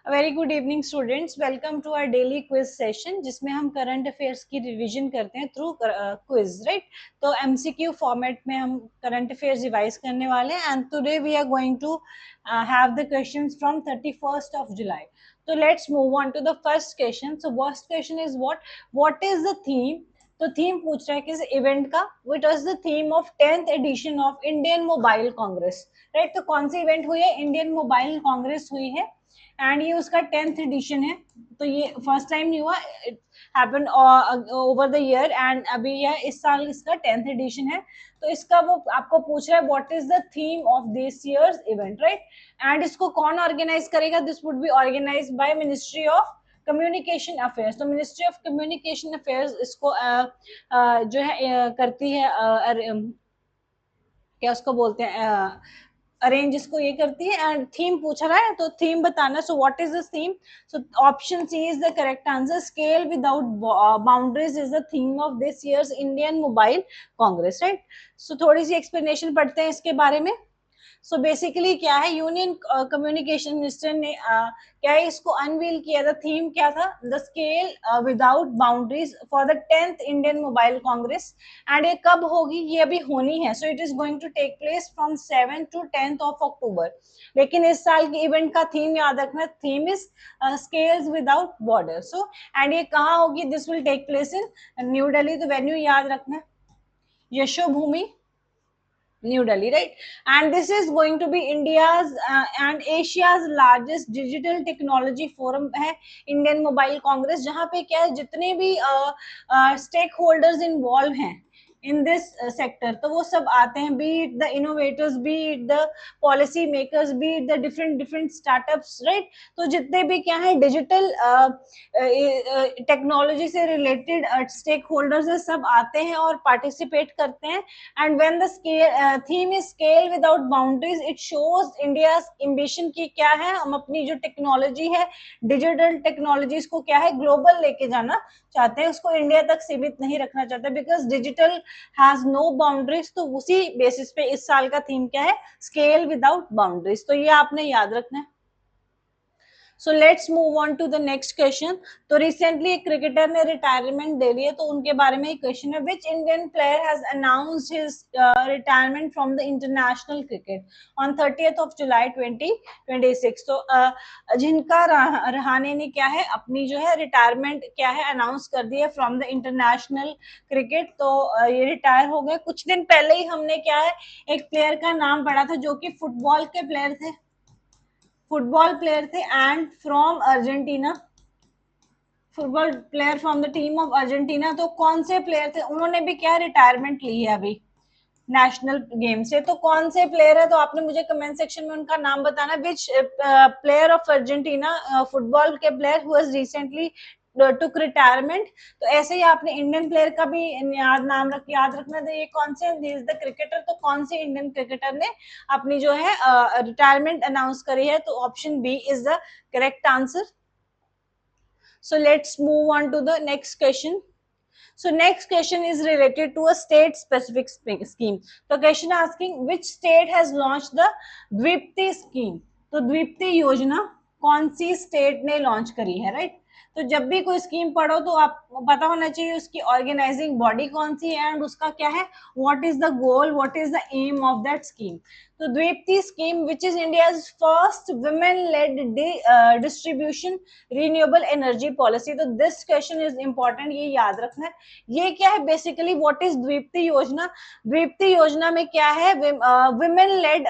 Very good evening students, welcome to our daily quiz session जिसमें हम current affairs की revision करते हैं थ्रू क्विज, राइट। तो एमसीक्यू फॉर्मेट में हम करंट अफेयर्स रिवाइज करने वाले हैं and today we are going to have the questions from 31st of July. तो let's move on to the first question. So first question is what is the theme. तो theme पूछ रहा है किस event का. Which was the theme of 10th edition of Indian mobile Congress, right. तो कौन सी event हुई है? इंडियन मोबाइल कांग्रेस हुई है एंड ये उसका 10th एडिशन है. तो ये फर्स्ट टाइम नहीं हुआ, it happened over the year and अभी यह इस साल इसका 10th एडिशन है. तो इसका वो आपको पूछ रहा है what is the theme of this year's event, right. And इसको कौन ऑर्गेनाइज करेगा? This would be organise by ministry of communication affairs. तो मिनिस्ट्री ऑफ कम्युनिकेशन अफेयर्स इसको जो है करती है, क्या उसको बोलते हैं, अरेंज इसको ये करती है. एंड थीम पूछ रहा है तो थीम बताना. So what is the theme? So option C is the correct answer. Scale without boundaries is the theme of this year's Indian mobile Congress, right. So थोड़ी सी एक्सप्लेनेशन पढ़ते हैं इसके बारे में. सो बेसिकली क्या है, यूनियन कम्युनिकेशन मिनिस्टर ने क्या है इसको अनवील किया था. थीम क्या था? The scale without boundaries for the 10th Indian mobile Congress. And ये कब होगी? ये अभी होनी है. So it is going to take place from 7 to 10th of October. लेकिन इस साल की इवेंट का थीम याद रखना. Theme is scales without border. So and ये कहाँ होगी? This will take place in New Delhi. तो वेन्यू याद रखना, Yashobhoomi, New Delhi, right? And this is going to be India's and Asia's largest digital technology forum है Indian mobile Congress, जहाँ पे क्या है जितने भी स्टेक होल्डर्स इन्वॉल्व हैं इन दिस सेक्टर, तो वो सब आते हैं. B it the innovators, B it the policy makers, B it the different startups, right. तो जितने भी क्या है डिजिटल टेक्नोलॉजी से रिलेटेड स्टेक होल्डर्स है, सब आते हैं और पार्टिसिपेट करते हैं. And when the theme is scale without boundaries, it shows India ambition की क्या है. हम अपनी जो टेक्नोलॉजी है, डिजिटल टेक्नोलॉजीज को क्या है ग्लोबल लेके जाना चाहते हैं, उसको इंडिया तक सीमित नहीं रखना चाहते, because digital has no boundaries. तो उसी बेसिस पे इस साल का थीम क्या है? Scale without boundaries. तो ये आपने याद रखना है. So let's move on to the next question. तो रिसेंटली एक क्रिकेटर ने रिटायरमेंट दे ली है, तो उनके बारे में एक क्वेश्चन है. Which Indian player has announced his retirement from the international cricket on 30th of July 2026. तो जिनका रहाने ने क्या है अपनी जो है रिटायरमेंट क्या है अनाउंस कर दी है फ्रॉम द इंटरनेशनल क्रिकेट. तो ये रिटायर हो गए. कुछ दिन पहले ही हमने क्या है एक प्लेयर का नाम पढ़ा था जो कि फुटबॉल के प्लेयर थे, फुटबॉल प्लेयर थे and from Argentina, football player from the team of Argentina. तो कौन से प्लेयर थे? उन्होंने भी क्या रिटायरमेंट ली है अभी नेशनल गेम से. तो कौन से प्लेयर है? तो आपने मुझे कमेंट सेक्शन में उनका नाम बताना. Which player of Argentina, football के player who has recently took retirement. तो ऐसे ही आपने इंडियन प्लेयर का भी याद रखना. तो ये कौन से इज द क्रिकेटर. तो कौन से इंडियन क्रिकेटर ने अपनी जो है रिटायरमेंट अनाउंस करी है? तो option B is the correct answer. So let's move on to the next question. So next question is related to a state specific scheme. So question asking which state has launched the द्विप्ति scheme. तो द्विप्ति योजना कौन सी state ने launch करी है, right. तो जब भी कोई स्कीम पढ़ो तो आपको पता होना चाहिए उसकी ऑर्गेनाइजिंग बॉडी कौन सी है एंड उसका क्या है, what is the goal, what is the aim of that scheme. तो Dwipti scheme which is India's first women led distribution renewable energy policy. तो दिस क्वेश्चन इज इंपॉर्टेंट, ये याद रखना है. ये क्या है बेसिकली, व्हाट इज द्विप्ति योजना. द्विप्ति योजना में क्या है, वुमेन लेड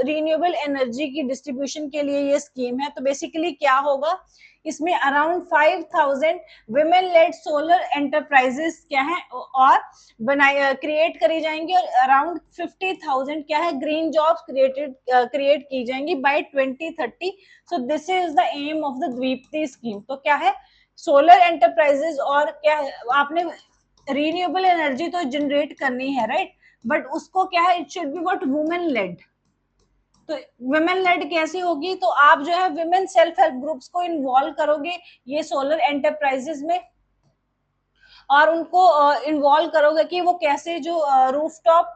रिन्यूएबल एनर्जी की डिस्ट्रीब्यूशन के लिए ये स्कीम है. तो बेसिकली क्या होगा, इसमें around 5000 women lead solar enterprises क्या है और क्रिएट करी जाएंगी और अराउंड 50,000 क्या है ग्रीन जॉब्स क्रिएट की जाएंगी by 2030. So this is the aim of the Dwipti scheme. तो क्या है, सोलर एंटरप्राइजेस और क्या है, आपने रिन्यूएबल एनर्जी तो जनरेट करनी है, राइट. बट उसको क्या है, it should be what women lead. तो वुमेन लेड कैसी होगी, तो आप जो है वुमेन सेल्फ हेल्प ग्रुप्स को इन्वॉल्व करोगे ये सोलर एंटरप्राइजेस में. और उनको इन्वॉल्व करोगे कि वो कैसे जो रूफटॉप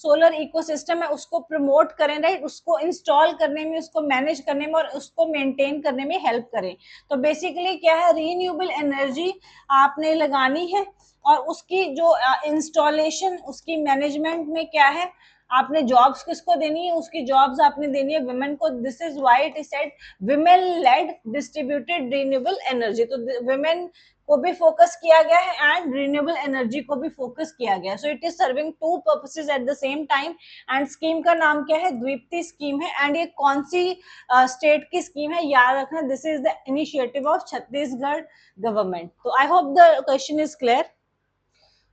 सोलर इकोसिस्टम है उसको प्रमोट करें, राइट, उसको इंस्टॉल करने में, उसको मैनेज करने में और उसको मेंटेन करने में हेल्प करें। तो बेसिकली क्या है, रीन्यूएबल एनर्जी आपने लगानी है और उसकी जो इंस्टॉलेशन, उसकी मैनेजमेंट में क्या है, आपने जॉब्स किसको देनी है, उसकी जॉब्स आपने देनी है विमेन को। This is why it is said women lead distributed renewable energy. तो विमेन को भी फोकस किया गया है एंड रिन्यूएबल एनर्जी को भी फोकस किया गया है। So it is serving to purposes at the same time. And scheme का नाम क्या है, द्वीप्ति स्कीम है। एंड ये कौन सी स्टेट की स्कीम है, याद रखना, this is the initiative of Chhattisgarh government. तो I hope the question is clear.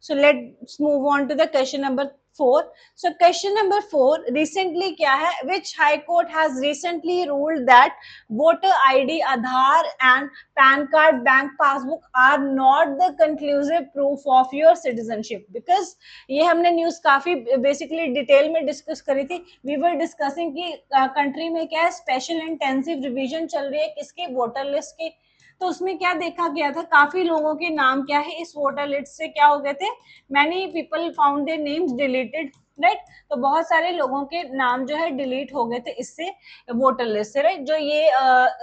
So let's move on to the question number 4. So question number 4, recently क्या है, which high court has recently ruled that voter ID, Aadhaar and PAN card, bank passbook are not the conclusive proof of your citizenship. Because ये हमने news काफी basically detail में discuss करी थी. We were discussing कि country में क्या है, स्पेशल इंटेंसिव रिवीजन चल रही है किसकी, वोटर लिस्ट की. तो उसमें क्या देखा गया था, काफी लोगों के नाम क्या है इस वोटर लिस्ट से क्या हो गए थे, many people found their names deleted, right. तो बहुत सारे लोगों के नाम जो है डिलीट हो गए थे इससे, वोटर लिस्ट से, राइट. जो ये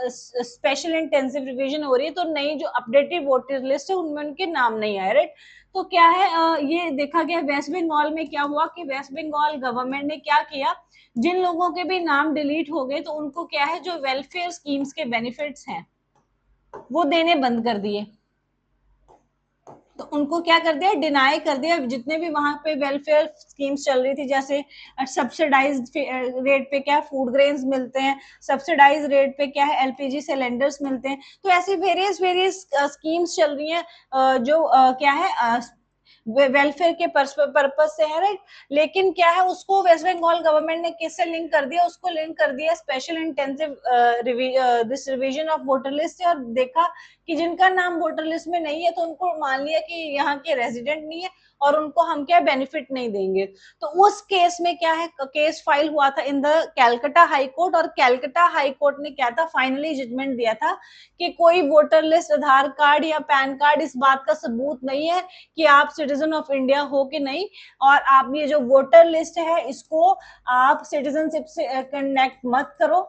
स्पेशल इंटेंसिव रिवीजन हो रही है तो नई जो अपडेटेड वोटर लिस्ट है उनमें उनके नाम नहीं आए, राइट. तो क्या है, ये देखा गया वेस्ट बंगाल में क्या हुआ कि वेस्ट बंगाल गवर्नमेंट ने क्या किया, जिन लोगों के भी नाम डिलीट हो गए तो उनको क्या है, जो वेलफेयर स्कीम्स के बेनिफिट्स हैं वो देने बंद कर दिए. तो उनको क्या कर दिया, डिनाई कर दिया. जितने भी वहां पे वेलफेयर स्कीम्स चल रही थी, जैसे सब्सिडाइज्ड रेट पे क्या फूड ग्रेन्स मिलते हैं, सब्सिडाइज रेट पे क्या है एलपीजी सिलेंडर्स मिलते हैं. तो ऐसी वेरियस स्कीम्स चल रही हैं जो क्या है वेलफेयर के पर्पज से है, राइट. लेकिन क्या है, उसको वेस्ट बंगाल गवर्नमेंट ने किससे लिंक कर दिया, उसको लिंक कर दिया special intensive this revision of voter list से. और देखा कि जिनका नाम वोटर लिस्ट में नहीं है तो उनको मान लिया कि यहाँ के रेजिडेंट नहीं है और उनको हम क्या बेनिफिट नहीं देंगे. तो उस केस में क्या है, केस फाइल हुआ था in the Calcutta high court. और कैलकाटा हाई कोर्ट ने क्या था, फाइनली जजमेंट दिया था कि कोई वोटर लिस्ट, आधार कार्ड या पैन कार्ड इस बात का सबूत नहीं है कि आप सिटीजन ऑफ इंडिया हो कि नहीं. और आप ये जो वोटर लिस्ट है इसको आप सिटीजनशिप से कनेक्ट मत करो.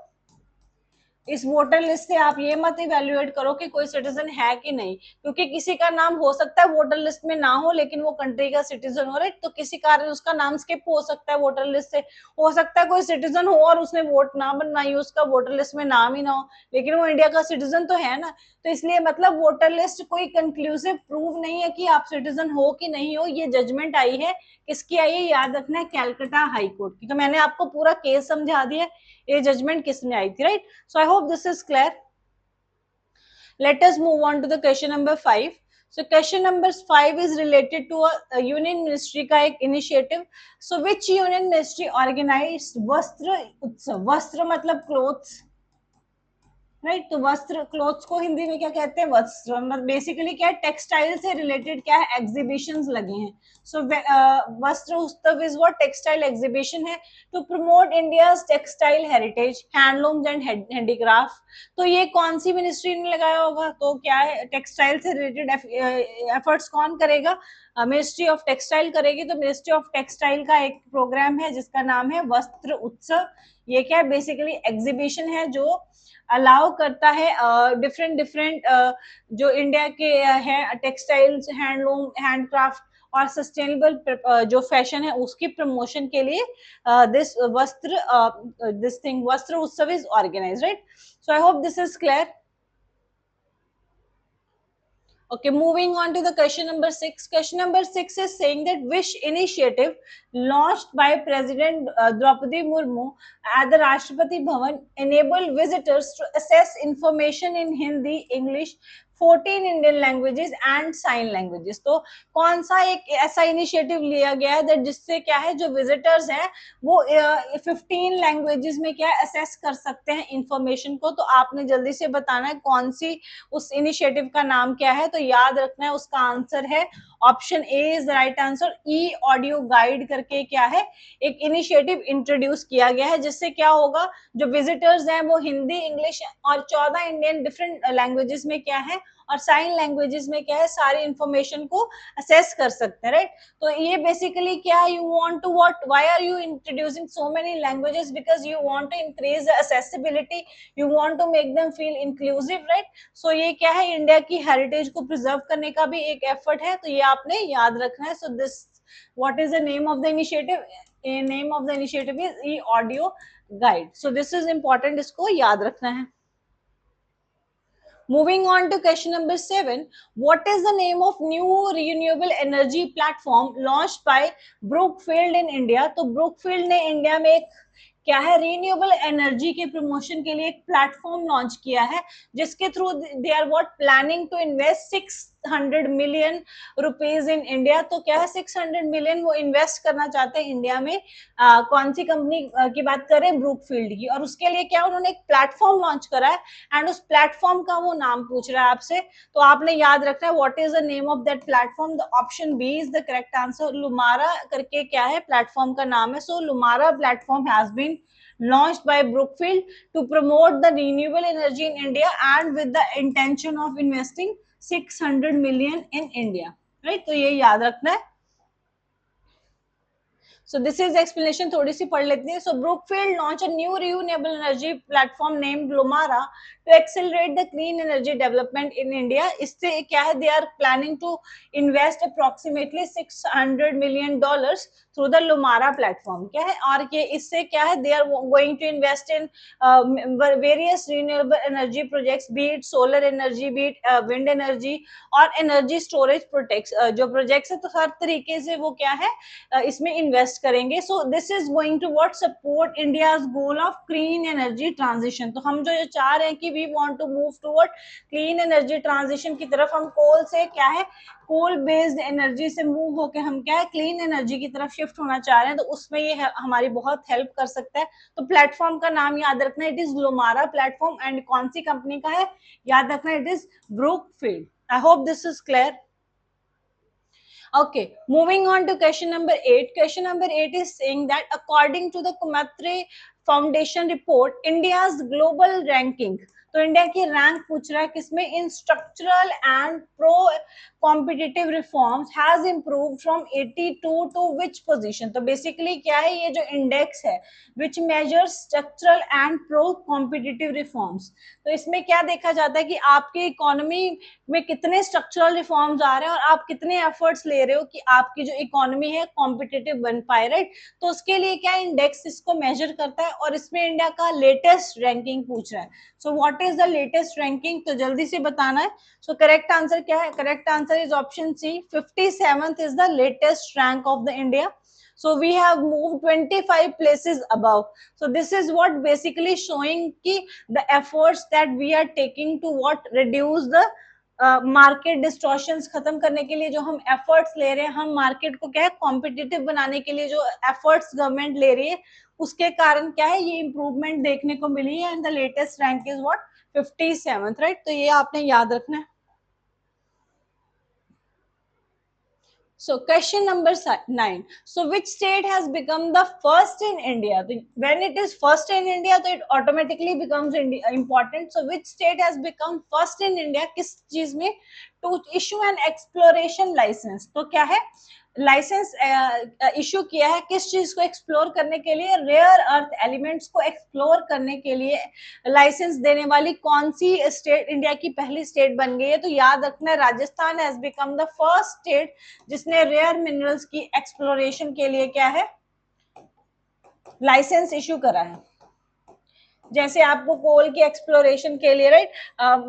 इस वोटर लिस्ट से आप ये मत इवेल्युएट करो कि कोई सिटीजन है कि नहीं, क्योंकि किसी का नाम हो सकता है वोटर लिस्ट में ना हो लेकिन वो कंट्री का सिटीजन हो, राइट. तो किसी कारण उसका नाम स्किप हो सकता है वोटर लिस्ट से. हो सकता है कोई सिटीजन हो और उसने वोट ना बनवाई, उसका वोटर लिस्ट में नाम ही ना हो, लेकिन वो इंडिया का सिटीजन तो है ना. तो इसलिए मतलब वोटर लिस्ट कोई कंक्लूसिव प्रूव नहीं है कि आप सिटीजन हो कि नहीं हो. ये जजमेंट आई है, किसकी आई है, याद रखना है, कैलकाटा हाई कोर्ट की. तो मैंने आपको पूरा केस समझा दिया, ये जजमेंट किसने आई थी, right. So I hope this is clear. Let us move on to the question number 5. So question number 5 is related to a union ministry का एक initiative. So which union ministry organized वस्त्र उत्सव? वस्त्र मतलब clothes, right. तो वस्त्र, clothes को हिंदी में क्या कहते हैं, वस्त्र. मतलब बेसिकली क्या है, टेक्सटाइल से रिलेटेड क्या है, एग्जीबिशंस लगे हैं. So Vastra Utsav is what, textile exhibition है to promote India's textile heritage, handlooms and handicraft. तो ये कौन सी मिनिस्ट्री ने लगाया होगा, तो क्या है, टेक्सटाइल से रिलेटेड एफर्ट्स कौन करेगा, मिनिस्ट्री ऑफ टेक्सटाइल करेगी. तो मिनिस्ट्री ऑफ टेक्सटाइल का एक प्रोग्राम है जिसका नाम है वस्त्र उत्सव. ये क्या है, बेसिकली एग्जीबिशन है जो अलाउ करता है डिफरेंट जो इंडिया के है टेक्सटाइल्स, हैंडलूम, हैंडक्राफ्ट और सस्टेनेबल जो फैशन है उसकी प्रमोशन के लिए this Vastra Utsav is organised, right. So I hope this is clear. Okay, moving on to the question number 6. Question number 6 is saying that which initiative launched by President Draupadi Murmu at the Rashtrapati Bhavan enabled visitors to access information in Hindi, English, 14 Indian languages and sign languages. तो कौन सा एक ऐसा initiative लिया गया है जिससे क्या है, जो विजिटर्स हैं वो 15 लैंग्वेजेस में क्या असेस कर सकते हैं इंफॉर्मेशन को. तो आपने जल्दी से बताना है कौन सी उस इनिशिएटिव का नाम क्या है. तो याद रखना है उसका आंसर है option A is the right answer. E audio guide करके क्या है, एक इनिशिएटिव इंट्रोड्यूस किया गया है जिससे क्या होगा, जो विजिटर्स हैं वो हिंदी, इंग्लिश और 14 इंडियन डिफरेंट लैंग्वेजेस में क्या है और साइन लैंग्वेजेस में क्या है, सारी इंफॉर्मेशन को असेस कर सकते हैं, राइट। तो ये बेसिकली क्या है, you want to what, why are you introducing so many languages, because you want to increase the accessibility, you want to make them feel inclusive, right? So ये क्या है, इंडिया की हेरिटेज को preserve करने का भी एक एफर्ट है, तो ये आपने याद रखना है। So this, what is the name of the initiative, name of the initiative is E audio guide. So this is important, इसको याद रखना है। Moving on to question number 7, what is the name of new renewable energy platform launched by Brookfield in India? तो Brookfield ने India में एक क्या है, रिन्यूएबल एनर्जी के प्रमोशन के लिए एक प्लेटफॉर्म लॉन्च किया है, जिसके through they are what planning to invest 600 million rupees in India. तो क्या है, 600 मिलियन वो इन्वेस्ट करना चाहते हैं इंडिया में। कौन सी कंपनी की बात करें, ब्रूकफील्ड की। और उसके लिए क्या उन्होंने एक प्लेटफॉर्म लॉन्च करा है, एंड उस प्लेटफॉर्म का वो नाम पूछ रहा है आपसे, तो आपने याद रखना है what is the name of that platform. The option B is the correct answer. Lumara करके क्या है, प्लेटफॉर्म का नाम है। So Lumara platform has been launched by Brookfield to promote the renewable energy in India and with the intention of investing 600 million in India, right? तो ये याद रखना है। So this is the explanation, थोड़ी सी पढ़ लेते हैं। So Brookfield launched a new renewable energy platform named Lumara to accelerate the clean energy development in India. इससे क्या है, they are planning to invest approximately $600 million through the Lumara platform। क्या है, और ये इससे क्या है, they are going to invest in various renewable energy projects, be it solar energy, be it wind energy और energy storage projects, जो projects है, तो हर तरीके से वो क्या है, इसमें इन्वेस्ट करेंगे। So this is going to what support India's goal of clean energy transition. तो हम जो चाह रहे हैं कि we want to move toward clean energy transition की तरफ, हम कोल से क्या है, कोल बेस्ड एनर्जी से मूव होके हम क्या है, क्लीन एनर्जी की तरफ शिफ्ट होना चाह रहे हैं। तो उसमें ये हमारी बहुत हेल्प कर सकता है। तो प्लेटफॉर्म का नाम याद रखना, इट इज लुमारा प्लेटफॉर्म, एंड कौन सी कंपनी का है याद रखना, it is Brookfield. I hope this is clear. Okay, moving on to question number 8. Question number 8 is saying that according to the Kumatri Foundation report, India's global ranking, तो India की rank पूछ रहा है किसमें, in structural and pro competitive reforms has improved from 82 to which position. तो basically क्या है, ये जो इंडेक्स है which measures structural and pro competitive reforms, तो इसमें क्या देखा जाता है कि आपकी इकोनॉमी में कितने स्ट्रक्चरल रिफॉर्म्स आ रहे हैं और आप कितने एफर्ट्स ले रहे हो कि आपकी जो इकोनॉमी है कॉम्पिटिटिव बन पाए, राइट। तो उसके लिए क्या इंडेक्स इसको मेजर करता है, और इसमें इंडिया का लेटेस्ट रैंकिंग पूछ रहा है। सो what is the latest ranking, तो जल्दी से बताना है। सो करेक्ट आंसर क्या है, correct answer is option C, 57th is the latest rank of the India. So we have moved 25 places above. So this is what basically showing ki the efforts that we are taking to what reduce the market distortions खत्म करने के लिए जो हम efforts ले रहे हैं, हम मार्केट को क्या है कॉम्पिटिटिव बनाने के लिए जो एफर्ट्स गवर्नमेंट ले रही है, उसके कारण क्या है ये इंप्रूवमेंट देखने को मिली है। And the latest rank is what 57th, right. तो ये आपने याद रखना है। So question number 9. So which state has become the first in India? When it is first in India, so it automatically becomes important. So which state has become first in India? किस चीज में? To issue an exploration license. तो क्या है? License issue किया है किस चीज को एक्सप्लोर करने के लिए, रेयर अर्थ एलिमेंट्स को एक्सप्लोर करने के लिए लाइसेंस देने वाली कौन सी स्टेट इंडिया की पहली स्टेट बन गई है? तो याद रखना है Rajasthan has become the first state जिसने रेयर मिनरल्स की एक्सप्लोरेशन के लिए क्या है लाइसेंस इशू करा है। जैसे आपको कोल की एक्सप्लोरेशन के लिए राइट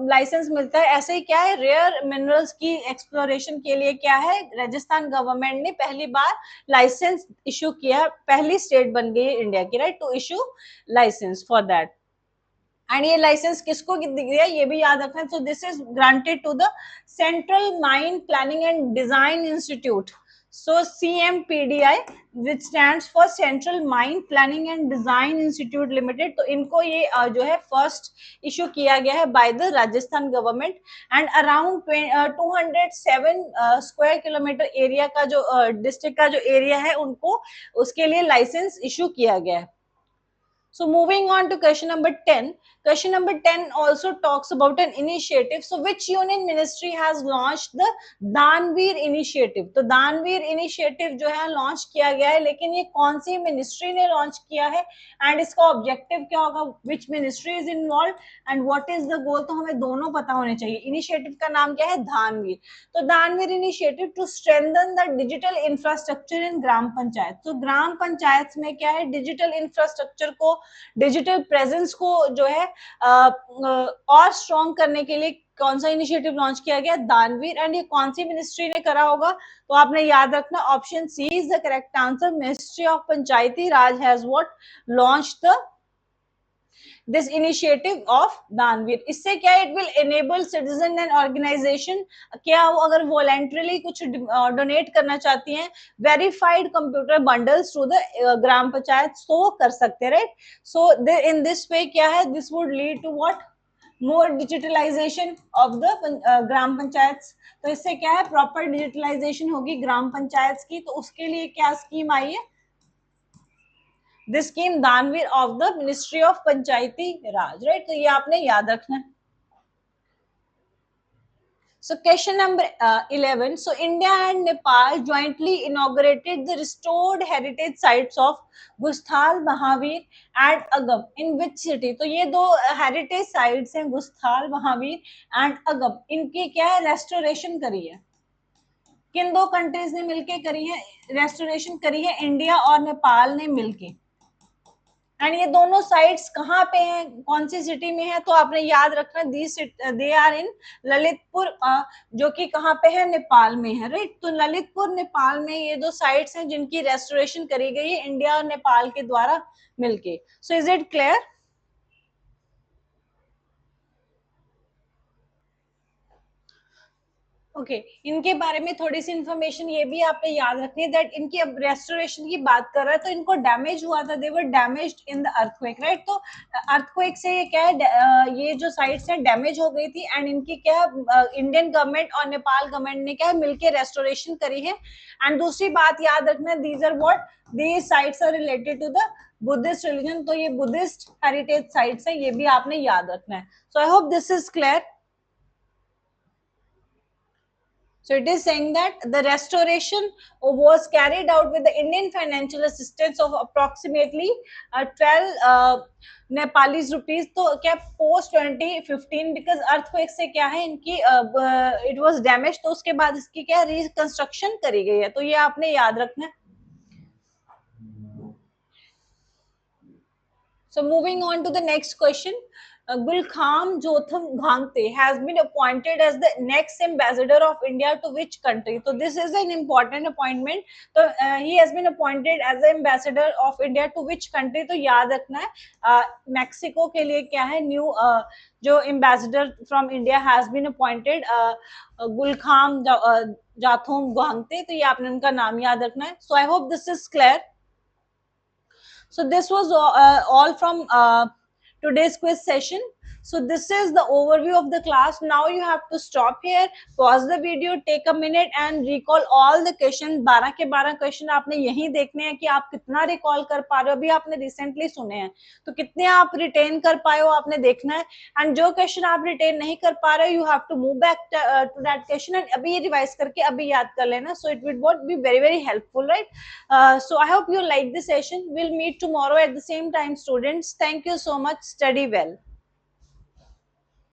लाइसेंस मिलता है, ऐसे ही क्या है रेयर मिनरल्स की एक्सप्लोरेशन के लिए क्या है राजस्थान गवर्नमेंट ने पहली बार लाइसेंस इशू किया, पहली स्टेट बन गई इंडिया की right to issue licence for that. And ये लाइसेंस किसको दिया ये भी याद रखना है। So this is granted to the central mine planning and design institute, so CMPDI which stands for Central Mine Planning and Design Institute Limited। तो इनको ये जो है फर्स्ट इशू किया गया है by the Rajasthan government. And around 207 square kilometre area का जो डिस्ट्रिक्ट का जो एरिया है उनको उसके लिए लाइसेंस इशू किया गया है। So moving on to question number 10. Question number 10 also talks about an initiative. So which union ministry has launched the दानवीर initiative? तो दानवीर initiative जो है लॉन्च किया गया है, लेकिन ये कौन सी मिनिस्ट्री ने लॉन्च किया है एंड इसका ऑब्जेक्टिव क्या होगा, which ministry is involve and what is the गोल? तो हमें दोनों पता होने चाहिए। इनिशिएटिव का नाम क्या है? दानवीर। तो Daanveer initiative to strengthen the digital infrastructure in gram panchayat. तो ग्राम पंचायत में क्या है, डिजिटल इंफ्रास्ट्रक्चर को, डिजिटल प्रेजेंस को जो है और स्ट्रॉन्ग करने के लिए कौन सा इनिशिएटिव लॉन्च किया गया? दानवीर। एंड ये कौन सी मिनिस्ट्री ने करा होगा? तो आपने याद रखना option C is the correct answer. Ministry of Panchayati Raj has what launched the this initiative of Daanveer. इससे क्या, it will enable citizen and organisation, क्या वो अगर वॉलेंटरीली कुछ डोनेट करना चाहती हैं, verified computer bundles to the gram panchayat, तो वो कर सकते हैं, right. So in this way क्या है, this would lead to what, more digitalisation of the gram panchayat. तो इससे क्या है, प्रॉपर डिजिटलाइजेशन होगी ग्राम पंचायत की। तो उसके लिए क्या स्कीम आई है? दिस स्कीम दानवीर of the ministry of Panchayati Raj, right. तो ये आपने याद रखना है। So question number 11. So India and Nepal jointly inaugurated the restored heritage sites of Gusthal, Mahavir and Agam. In which city? तो ये दो heritage sites हैं, गुस्थाल, महावीर and अगम। इनकी क्या है, रेस्टोरेशन करी है। किन दो कंट्रीज ने मिलके करी है रेस्टोरेशन? करी है इंडिया और नेपाल ने मिलके। एंड ये दोनों साइट्स कहाँ पे हैं, कौन सी सिटी में है? तो आपने याद रखना, दे आर इन ललितपुर, जो कि कहाँ पे है, नेपाल में है, राइट। तो ललितपुर नेपाल में ये दो साइट्स हैं जिनकी रेस्टोरेशन करी गई है इंडिया और नेपाल के द्वारा मिलके। So is it clear? Okay इनके बारे में थोड़ी सी इंफॉर्मेशन ये भी आपने याद रखनी है दैट इनकी अब रेस्टोरेशन की बात कर रहा है, तो इनको डैमेज हुआ था, they were damaged in the earthquake, right. तो अर्थक्वेक से ये क्या है, ये जो साइट्स हैं डैमेज हो गई थी एंड इनकी क्या, इंडियन गवर्नमेंट और नेपाल गवर्नमेंट ने क्या मिलके रेस्टोरेशन करी है। एंड दूसरी बात याद रखना, these are what, these sites are related to the Buddhist religion. तो ये बुद्धिस्ट हेरिटेज साइट्स है, ये भी आपने याद रखना है। So I hope this is clear. So it is saying that the restoration was carried out with the Indian financial assistance of approximately 12 Nepalese rupees. तो क्या post 2015 because earthquake से क्या है इनकी it was damaged, तो उसके बाद इसकी क्या reconstruction करी गई है। तो ये आपने याद रखना है। So moving on to the next question. Gulkham Jotham Ghangte has been appointed as the next ambassador of India to which country? So this is an important appointment. So he has been appointed as the ambassador of India to which country? तो याद रखना है Mexico के लिए क्या है, new जो ambassador from India has been appointed, गुलखाम जाथोम गांगते। तो ये आपने उनका नाम याद रखना है। So I hope this is clear. So this was all from today's quiz session. So this is the overview of the class. Now you have to stop here, pause the video, take a minute and recall all the questions. 12 के 12 question आपने यही देखने हैं कि आप कितना recall कर पा रहे हो। अभी आपने रिसेंटली सुने हैं तो कितने आप रिटेन कर पाए हो आपने देखना है। एंड जो क्वेश्चन आप रिटेन नहीं कर पा रहे हो, you have to move back to that question and अभी रिवाइज करके अभी याद कर लेना। So it will be very very helpful, right. So I hope you like this session. We'll meet tomorrow at the same time, students. Thank you so much. Study well.